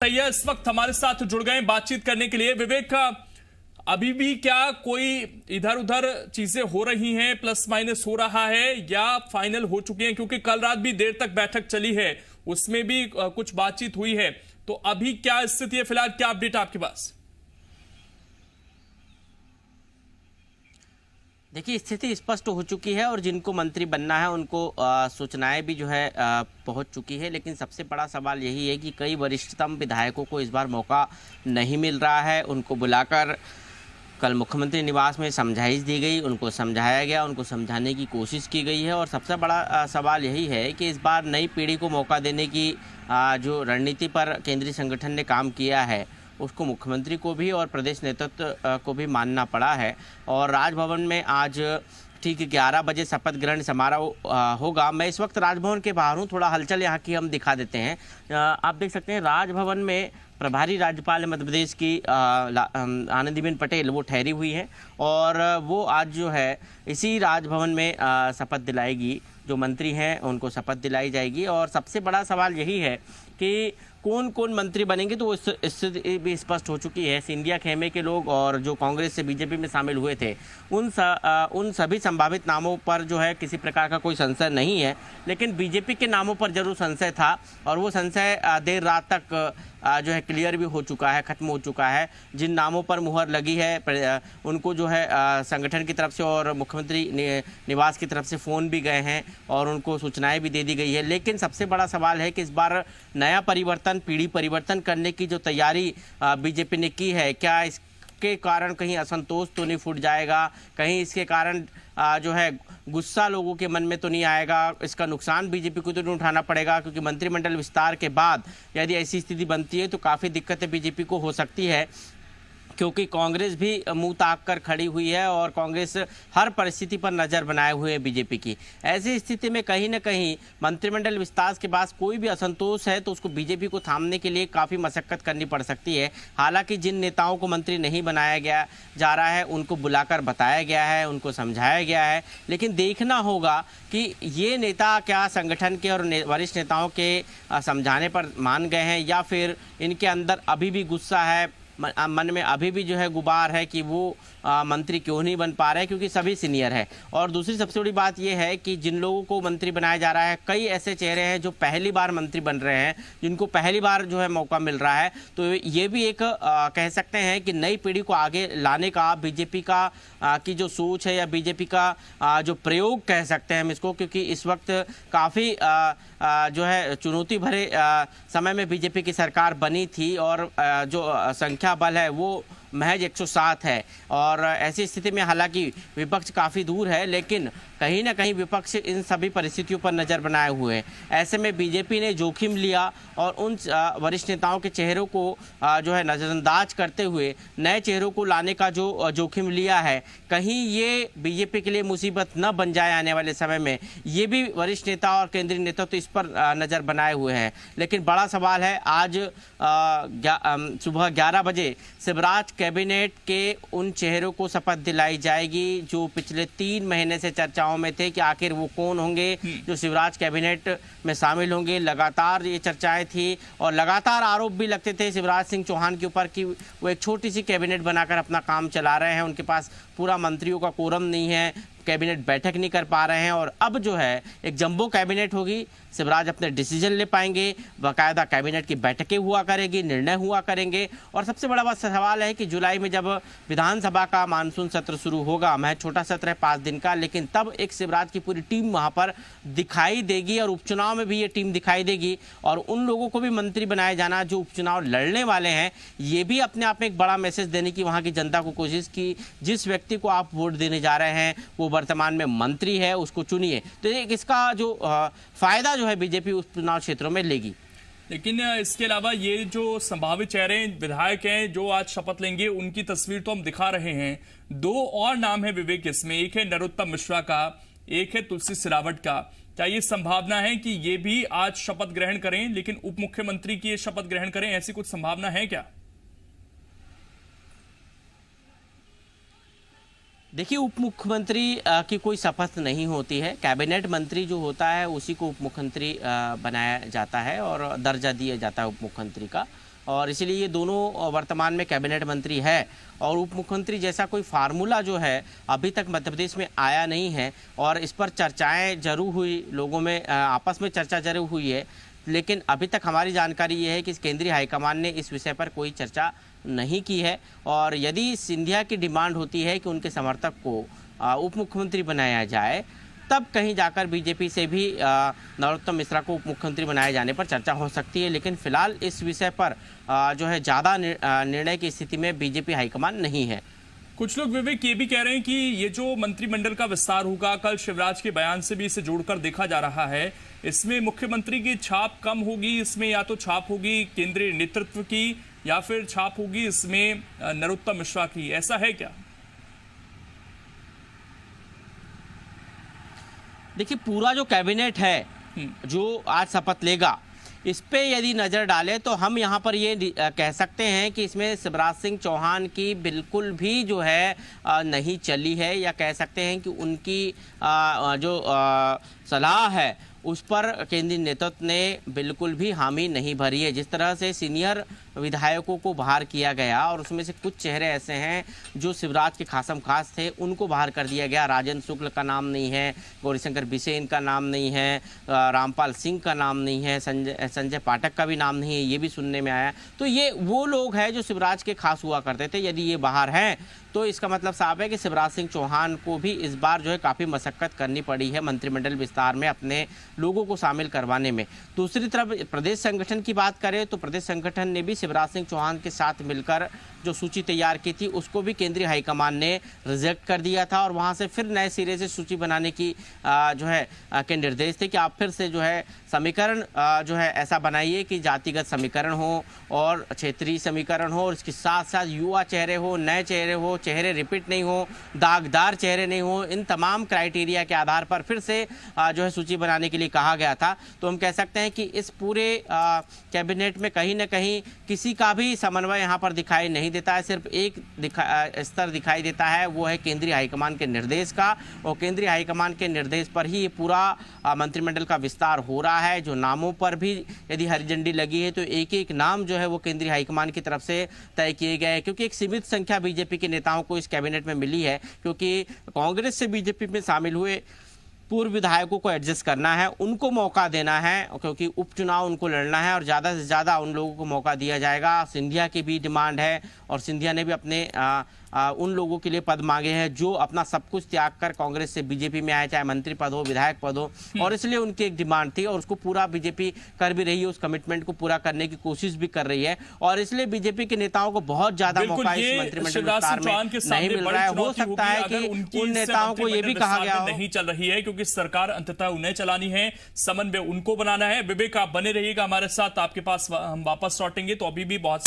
सैया इस वक्त हमारे साथ जुड़ गए बातचीत करने के लिए। विवेक, अभी भी क्या कोई इधर उधर चीजें हो रही हैं, प्लस माइनस हो रहा है या फाइनल हो चुकी हैं? क्योंकि कल रात भी देर तक बैठक चली है, उसमें भी कुछ बातचीत हुई है, तो अभी क्या स्थिति है फिलहाल, क्या अपडेट आपके पास? देखिए, स्थिति स्पष्ट हो चुकी है और जिनको मंत्री बनना है उनको सूचनाएं भी जो है पहुंच चुकी है। लेकिन सबसे बड़ा सवाल यही है कि कई वरिष्ठतम विधायकों को इस बार मौका नहीं मिल रहा है। उनको बुलाकर कल मुख्यमंत्री निवास में समझाइश दी गई, उनको समझाया गया, उनको समझाने की कोशिश की गई है। और सबसे बड़ा सवाल यही है कि इस बार नई पीढ़ी को मौका देने की जो रणनीति पर केंद्रीय संगठन ने काम किया है उसको मुख्यमंत्री को भी और प्रदेश नेतृत्व को भी मानना पड़ा है। और राजभवन में आज ठीक 11 बजे शपथ ग्रहण समारोह होगा। मैं इस वक्त राजभवन के बाहर हूँ, थोड़ा हलचल यहाँ की हम दिखा देते हैं। आप देख सकते हैं राजभवन में प्रभारी राज्यपाल मध्य प्रदेश की आनंदीबेन पटेल वो ठहरी हुई हैं और वो आज जो है इसी राजभवन में शपथ दिलाएगी। जो मंत्री हैं उनको शपथ दिलाई जाएगी। और सबसे बड़ा सवाल यही है कि कौन कौन मंत्री बनेंगे, तो स्थिति भी स्पष्ट हो चुकी है। सिंधिया खेमे के लोग और जो कांग्रेस से बीजेपी में शामिल हुए थे उन सभी संभावित नामों पर जो है किसी प्रकार का कोई संशय नहीं है। लेकिन बीजेपी के नामों पर जरूर संशय था और वो संशय देर रात तक जो है क्लियर भी हो चुका है, खत्म हो चुका है। जिन नामों पर मुहर लगी है उनको जो है संगठन की तरफ से और मुख्यमंत्री निवास की तरफ से फ़ोन भी गए हैं और उनको सूचनाएं भी दे दी गई है। लेकिन सबसे बड़ा सवाल है कि इस बार नया परिवर्तन, पीढ़ी परिवर्तन करने की जो तैयारी बीजेपी ने की है, क्या इसके कारण कहीं असंतोष तो नहीं फूट जाएगा, कहीं इसके कारण जो है गुस्सा लोगों के मन में तो नहीं आएगा, इसका नुकसान बीजेपी को तो नहीं उठाना पड़ेगा? क्योंकि मंत्रिमंडल विस्तार के बाद यदि ऐसी स्थिति बनती है तो काफ़ी दिक्कतें बीजेपी को हो सकती है, क्योंकि कांग्रेस भी मुंह ताक कर खड़ी हुई है और कांग्रेस हर परिस्थिति पर नज़र बनाए हुए है बीजेपी की। ऐसी स्थिति में कहीं ना कहीं मंत्रिमंडल विस्तार के बाद कोई भी असंतोष है तो उसको बीजेपी को थामने के लिए काफ़ी मशक्कत करनी पड़ सकती है। हालांकि जिन नेताओं को मंत्री नहीं बनाया गया जा रहा है उनको बुलाकर बताया गया है, उनको समझाया गया है। लेकिन देखना होगा कि ये नेता क्या संगठन के और वरिष्ठ नेताओं के समझाने पर मान गए हैं या फिर इनके अंदर अभी भी गुस्सा है, मन में अभी भी जो है गुबार है कि वो मंत्री क्यों नहीं बन पा रहे हैं, क्योंकि सभी सीनियर है। और दूसरी सबसे बड़ी बात यह है कि जिन लोगों को मंत्री बनाया जा रहा है, कई ऐसे चेहरे हैं जो पहली बार मंत्री बन रहे हैं, जिनको पहली बार जो है मौका मिल रहा है। तो ये भी एक कह सकते हैं कि नई पीढ़ी को आगे लाने का बीजेपी का की जो सोच है या बीजेपी का जो प्रयोग कह सकते हैं हम इसको, क्योंकि इस वक्त काफ़ी जो है चुनौती भरे समय में बीजेपी की सरकार बनी थी और जो संख्या बल है वो महज 107 है। और ऐसी स्थिति में हालांकि विपक्ष काफ़ी दूर है, लेकिन कहीं ना कहीं विपक्ष इन सभी परिस्थितियों पर नज़र बनाए हुए हैं। ऐसे में बीजेपी ने जोखिम लिया और उन वरिष्ठ नेताओं के चेहरों को जो है नज़रअंदाज करते हुए नए चेहरों को लाने का जो जोखिम लिया है, कहीं ये बीजेपी के लिए मुसीबत न बन जाए आने वाले समय में। ये भी वरिष्ठ नेता और केंद्रीय नेता तो इस पर नज़र बनाए हुए हैं। लेकिन बड़ा सवाल है, आज सुबह 11 बजे शिवराज कैबिनेट के उन चेहरों को शपथ दिलाई जाएगी जो पिछले 3 महीने से चर्चाओं में थे कि आखिर वो कौन होंगे जो शिवराज कैबिनेट में शामिल होंगे। लगातार ये चर्चाएं थी और लगातार आरोप भी लगते थे शिवराज सिंह चौहान के ऊपर कि वो एक छोटी सी कैबिनेट बनाकर अपना काम चला रहे हैं, उनके पास पूरा मंत्रियों का कोरम नहीं है, कैबिनेट बैठक नहीं कर पा रहे हैं। और अब जो है एक जंबो कैबिनेट होगी, शिवराज अपने डिसीजन ले पाएंगे, बाकायदा कैबिनेट की बैठकें हुआ करेगी, निर्णय हुआ करेंगे। और सबसे बड़ा बात सवाल है कि जुलाई में जब विधानसभा का मानसून सत्र शुरू होगा, महज छोटा सत्र है 5 दिन का, लेकिन तब एक शिवराज की पूरी टीम वहां पर दिखाई देगी और उपचुनाव में भी ये टीम दिखाई देगी। और उन लोगों को भी मंत्री बनाया जाना जो उपचुनाव लड़ने वाले हैं, ये भी अपने आप में एक बड़ा मैसेज देने की वहां की जनता को कोशिश की, जिस व्यक्ति को आप वोट देने जा रहे हैं वो वर्तमान में मंत्री है, उसको चुनिए। तो इसका जो फायदा जो है बीजेपी उस चुनाव क्षेत्रों में लेगी। लेकिन इसके अलावा ये जो संभावित चेहरे विधायक हैं जो आज शपथ लेंगे, उनकी तस्वीर तो हम दिखा रहे हैं। 2 और नाम है विवेक इसमें, एक है नरोत्तम मिश्रा का, एक है तुलसी सिलावट का। क्या ये संभावना है कि ये भी आज शपथ ग्रहण करें, लेकिन उप मुख्यमंत्री की ये शपथ ग्रहण करें, ऐसी कुछ संभावना है क्या? देखिए, उप मुख्यमंत्री की कोई शपथ नहीं होती है। कैबिनेट मंत्री जो होता है उसी को उप मुख्यमंत्री बनाया जाता है और दर्जा दिया जाता है उप मुख्यमंत्री का। और इसीलिए ये दोनों वर्तमान में कैबिनेट मंत्री है। और उप मुख्यमंत्री जैसा कोई फार्मूला जो है अभी तक मध्य प्रदेश में आया नहीं है, और इस पर चर्चाएं जरूर हुई, लोगों में आपस में चर्चा जरूर हुई है, लेकिन अभी तक हमारी जानकारी ये है कि केंद्रीय हाईकमान ने इस विषय पर कोई चर्चा नहीं की है। और यदि सिंधिया की डिमांड होती है कि उनके समर्थक को उप मुख्यमंत्री बनाया जाए, तब कहीं जाकर बीजेपी से भी नरोत्तम मिश्रा को उप मुख्यमंत्री बनाए जाने पर चर्चा हो सकती है। लेकिन फिलहाल इस विषय पर जो है ज़्यादा निर्णय की स्थिति में बीजेपी हाईकमान नहीं है। कुछ लोग विवेक ये भी कह रहे हैं कि ये जो मंत्रिमंडल का विस्तार होगा, कल शिवराज के बयान से भी इसे जोड़कर देखा जा रहा है, इसमें मुख्यमंत्री की छाप कम होगी, इसमें या तो छाप होगी केंद्रीय नेतृत्व की या फिर छाप होगी इसमें नरोत्तम मिश्रा की, ऐसा है क्या? देखिए, पूरा जो कैबिनेट है जो आज शपथ लेगा, इस पे यदि नज़र डालें तो हम यहाँ पर ये कह सकते हैं कि इसमें शिवराज सिंह चौहान की बिल्कुल भी जो है नहीं चली है, या कह सकते हैं कि उनकी जो सलाह है उस पर केंद्रीय नेतृत्व ने बिल्कुल भी हामी नहीं भरी है। जिस तरह से सीनियर विधायकों को बाहर किया गया, और उसमें से कुछ चेहरे ऐसे हैं जो शिवराज के खासम खास थे, उनको बाहर कर दिया गया। राजन शुक्ल का नाम नहीं है, गौरीशंकर बिसेन का नाम नहीं है, रामपाल सिंह का नाम नहीं है, संजय पाठक का भी नाम नहीं है, ये भी सुनने में आया। तो ये वो लोग हैं जो शिवराज के खास हुआ करते थे। यदि ये बाहर हैं तो इसका मतलब साफ है कि शिवराज सिंह चौहान को भी इस बार जो है काफ़ी मशक्कत करनी पड़ी है मंत्रिमंडल विस्तार में अपने लोगों को शामिल करवाने में। दूसरी तरफ प्रदेश संगठन की बात करें तो प्रदेश संगठन ने भी शिवराज सिंह चौहान के साथ मिलकर जो सूची तैयार की थी उसको भी केंद्रीय हाईकमान ने रिजेक्ट कर दिया था, और वहां से फिर नए सिरे से सूची बनाने की जो है के निर्देश थे कि आप फिर से जो है समीकरण जो है ऐसा बनाइए कि जातिगत समीकरण हो और क्षेत्रीय समीकरण हो, और इसके साथ साथ युवा चेहरे हो, नए चेहरे हो, चेहरे रिपीट नहीं हो, दागदार चेहरे नहीं हो। इन तमाम क्राइटेरिया के आधार पर फिर से जो है सूची बनाने के लिए कहा गया था। तो हम कह सकते हैं कि इस पूरे कैबिनेट में कहीं ना कहीं किसी का भी समन्वय यहाँ पर दिखाई नहीं देता है। सिर्फ एक स्तर दिखाई देता है, वो है केंद्रीय हाईकमान के निर्देश का, और केंद्रीय हाईकमान के निर्देश पर ही ये पूरा मंत्रिमंडल का विस्तार हो रहा है। जो नामों पर भी यदि हरी झंडी लगी है तो एक एक नाम जो है वो केंद्रीय हाईकमान की तरफ से तय किए गए हैं, क्योंकि एक सीमित संख्या बीजेपी के नेताओं को इस कैबिनेट में मिली है, क्योंकि कांग्रेस से बीजेपी में शामिल हुए पूर्व विधायकों को एडजस्ट करना है, उनको मौका देना है, क्योंकि उपचुनाव उनको लड़ना है और ज़्यादा से ज़्यादा उन लोगों को मौका दिया जाएगा। सिंधिया की भी डिमांड है, और सिंधिया ने भी अपने उन लोगों के लिए पद मांगे हैं जो अपना सब कुछ त्याग कर कांग्रेस से बीजेपी में आए, चाहे मंत्री पद हो, विधायक पद हो, और इसलिए उनकी एक डिमांड थी और उसको पूरा बीजेपी कर भी रही है, उस कमिटमेंट को पूरा करने की कोशिश भी कर रही है। और इसलिए बीजेपी के नेताओं को बहुत ज्यादा मौका इस मंत्रिमंडल विस्तार में नहीं मिल रहा है। हो सकता है कि उन नेताओं को ये भी कहा गया हो नहीं चल रही है, क्योंकि सरकार अंततः उन्हें चलानी है, समन्वय उनको बनाना है। विवेक, आप बने रहिएगा हमारे साथ, आपके पास हम वापस लौटेंगे। तो अभी भी बहुत